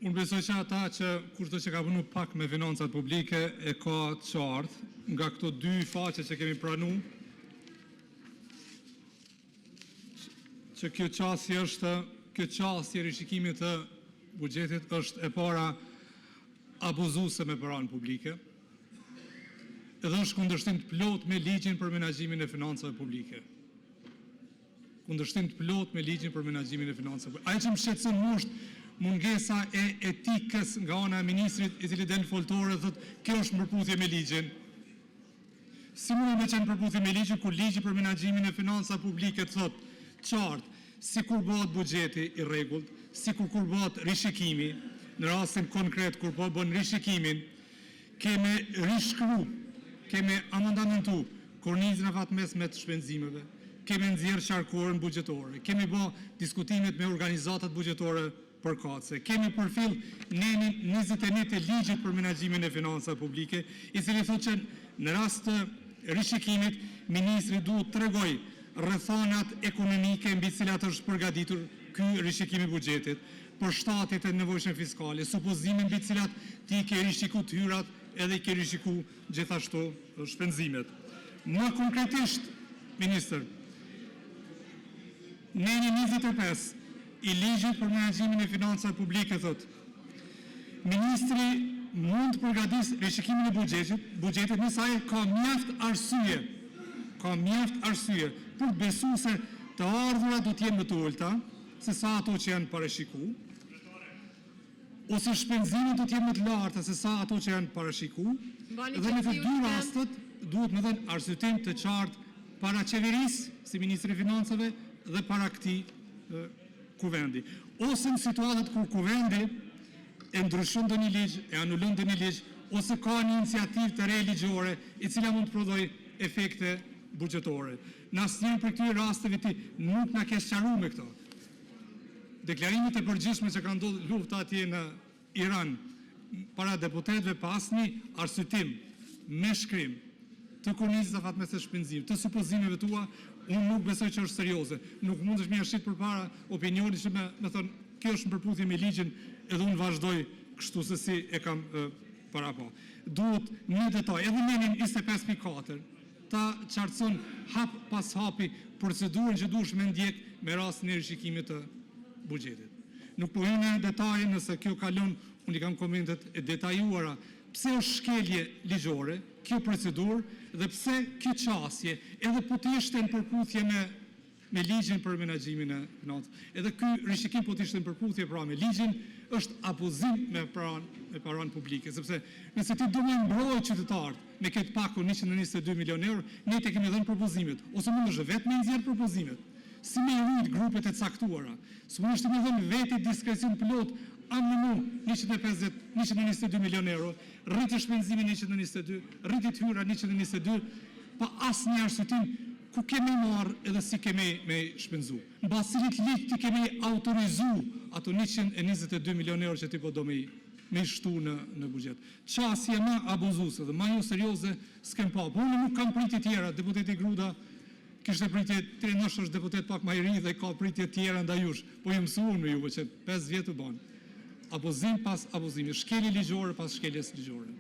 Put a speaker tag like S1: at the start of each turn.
S1: Unë besoj që ata që kushdo që ka punu pak me financat publike e ka qartë nga këto dy faqe që kemi pranu që kjo qasje rishikimit të buxhetit është e para abuzuese me paranë publike edhe është kundërshtim të plot me ligjin për menaxhimin e financave publike. Kundërshtim të plot me ligjin për menaxhimin e financave publike. Ajo që më shqetëson më është mungesa e etikës nga ana e ministrit i cili del foltore dhe thotë kjo është në përputhje me ligjin. Si mund të qenë përputhje me ligjin kur ligji për menaxhimin e financave publike thotë qartë si kur bëhet buxheti i rregullt, si kur bëhet rishikimi, në rastin konkret kur po bën rishikimin, kemi rishkruar, kemi amendamentuar kornizën e fatmesme të shpenzimeve, kemi nxjerrë qarkuarën buxhetore, kemi bë diskutimet me organizatat buxhetore përkatëse, kemi përfill nenin 21 të ligjit për menaxhimin e financave publike, i cili thotë që në rast të rishikimit ministri duhet të tregojë rrethanat ekonomike mbi të cilat është përgatitur ky rishikim i buxhetit, përshtatjet e nevojshme fiskale, supozimin mbi të cilat ti ke rishiku të hyrat edhe i ke rishiku gjithashtu shpenzimet. Më konkretisht, ministër, neni 25 i ligjit për menaxhimin e financave publike thotë ministri mund të përgatisë rishikimin e buxhetit nëse ai ka mjaft arsye për të besuar se të ardhurat do të jenë më të ulta se sa ato që janë parashikuar, ose shpenzimet do të jenë më të larta se sa ato që janë parashikuar, dhe në të dy rastet duhet më dhënë arsyetim të qartë para qeverisë si ministri i financave dhe para këtij kuvendi. Ose në situatat kur kuvendi e ndryshon ndonjë ligj, e anulon ndonjë ligj, ose ka një iniciativë të re ligjore e cila mund të prodhojë efekte buxhetore. Në asnjë për këtyre rasteve ti nuk na ke sqaruar me këto. Deklarimet e përgjithshme që kanë ndodhur lufta atje në Iran para deputetëve pa asnjë arsyetim me shkrim të kornizës së fatmesme të shpenzimit, të supozimeve tua, unë nuk besoj që është serioze. Nuk mundesh më jashtë përpara opinionit që më thon kjo është në përputhje me ligjin edhe unë vazhdoj kështu se si e kam parapo. Duhet një detaj, edhe nenin 25.4 ta qartëson hap pas hapi procedurën që duhesh me ndjek me rastin e rishikimit të buxhetit. Nuk po hyj në detaje nëse kjo kalon, unë i kam komentet e detajuara pse është shkelje ligjore kjo procedurë dhe pse kjo qasje edhe po të ishte në përputhje me ligjin për menaxhimin e financave. Edhe ky rishikim po të ishte në përputhje pra me ligjin është abuzim me paranë publike, sepse nëse ti do me mbrojë qytetarët me këtë paku 122 milion euro, ne të kemi dhënë propozimet, ose mund është vetë me nxjerr propozimet, si me i rujt grupet e caktuara, së mund është me dhënë vetë diskrecion plot, aminu 122 milion euro, rriti shpenzimin 122, rriti të hyra 122, pa asë një arsyetim ku kemi marrë edhe si kemi me shpenzu. Në basi cilit ligj ti kemi autorizu ato 122 milion euro që ti po do me shtu në buxhet. Qasje më abuzuese dhe më jo serioze s'kem pa. Po unë nuk kam pritje tjera, deputeti Gruda kishte pritje, ndoshta është deputet pak më i ri dhe ka pritje tjera ndaj jush, po ju mësuan me juve që 5 vjet u bën. Abuzim pas abuzimi, shkelje ligjore pas shkeljes ligjore.